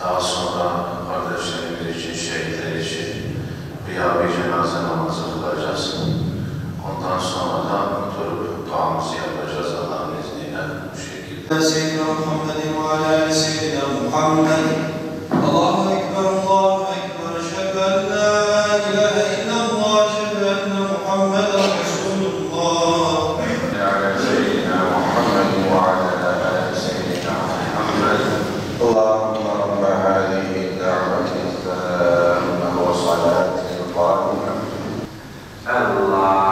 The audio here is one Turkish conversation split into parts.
Daha sonra kardeşlerimiz için, şehitler için bir cenaze namazı kılacağız. Ondan sonra da oturup duamızı yapacağız Allah'ın izniyle bu şekilde. Seyyidina Muhammedin ve ala seyyidina Muhammed. Allahu Ekber, Allahu Ekber. Eşhedü en la ilahe illallah, eşhedü enne Muhammeden Resulullah. Ala seyyidina Muhammed ve ala seyyidina Muhammed. Allahümme Rabbe hâzihi da'veti zâmme ve salâtil qâime. Allah.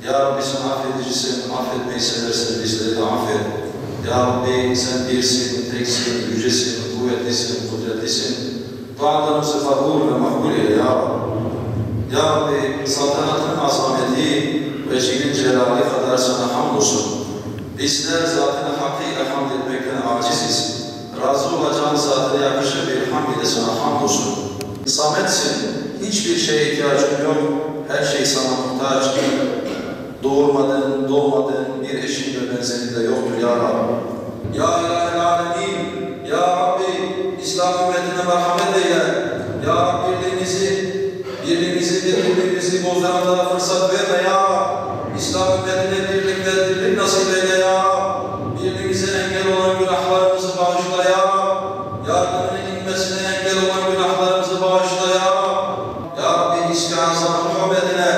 Ya Rabbi sen affedicisin, affetmeyi seversen bizleri de affet. Ya Rabbi sen birsin, teksin, yücesin, kuvvetlisin, kudretlisin. Dualarımızı kabul ve makbul eyle Ya Rabbi. Ya Rabbi saltanatın azameti ve celil celali kadar sana hamdolsun. Bizler zatına hakkıyla hamd etmekten aciziz. Razı olacağın zatına yakışır bir hamd ile sana hamdolsun. Sametsin, hiçbir şeye ihtiyacın yok, her şey sana muhtaç. Doğurmadın, doğmadın, bir eşin ve benzerin de yoktur Ya Rabbi. Ya İlahi Alemin, Ya Rabbi, İslam ümmetine merhamet eyle. Ya Rabbi birbirimizi bozanlara fırsat verme Ya Rabbi. İslam ümmetine birlik ve dirlik nasip eyle Ya Rabbi. Birbirimize engel olan günahlarımızı bağışla Ya Rabbi. Yardımının inmesine engel olan günahlarımızı bağışla Ya Rabbi. Ya Rabbi ismi azamın hürmetine,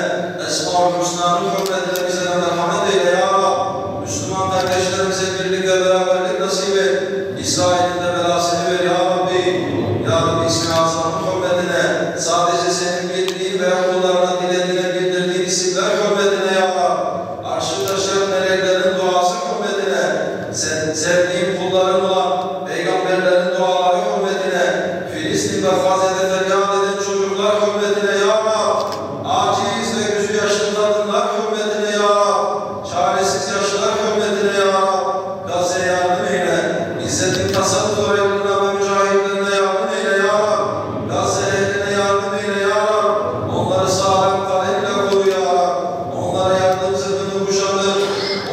Esma-ül Hüsna'nın hürmetine bize merhamet eyle Ya Rabbi. Müslüman kardeşlerimize birlik ve beraberlik nasip et. İsrail'in de belasını ver Ya Rabbi. Ya Rabbi ismi azamın hürmetine, sadece senin bildiğin ve kullarına dilediğine bildirdiğin isimler hürmetine Ya Rabbi. Arşı taşıyan meleklerin duası hürmetine, sen sevdiğin kulların olan peygamberlerin duaları hürmetine, Filistin ve Gazze'de feryat eden çocuklar hürmetine Ya Rabbi. Aciz ve gözü yaşlı kadınlar hürmetine Ya Rabbi. Çaresiz yaşlılar hürmetine Ya Rabbi. Gazze'ye yardım eyle. İzzet'in tasadduk eline ve mücahitlerine yardım eyle Ya Rabbi. Gazze ehline yardım eyle Ya Rabbi. Onları sağlam kaleyle koru Ya Rabbi. Onlara yardım zırhını kuşanır.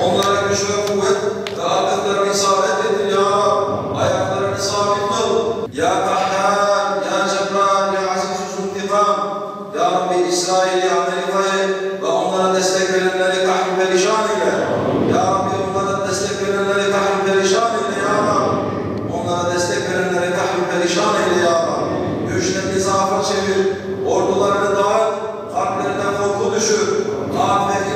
Onlara güç ve kuvvet ve akıllarını isabet edin Ya Rabbi. Ayaklarını sabit kıl. Ya Kahhar, Ya Cebbar, Ya Aziz İntikam. Ya Rabbi İsrail'i, Amerika'yı ve onlara destek verenleri kahrı perişan eyle. Ya Rabbi onlara destek verenleri kahrı perişan eyle Ya Rabbi. Onlara destek verenleri kahrı perişan eyle Ya Rabbi. Güçlerini zaafı çevir, ordularını dağıt, kalplerine korku düşür. Afet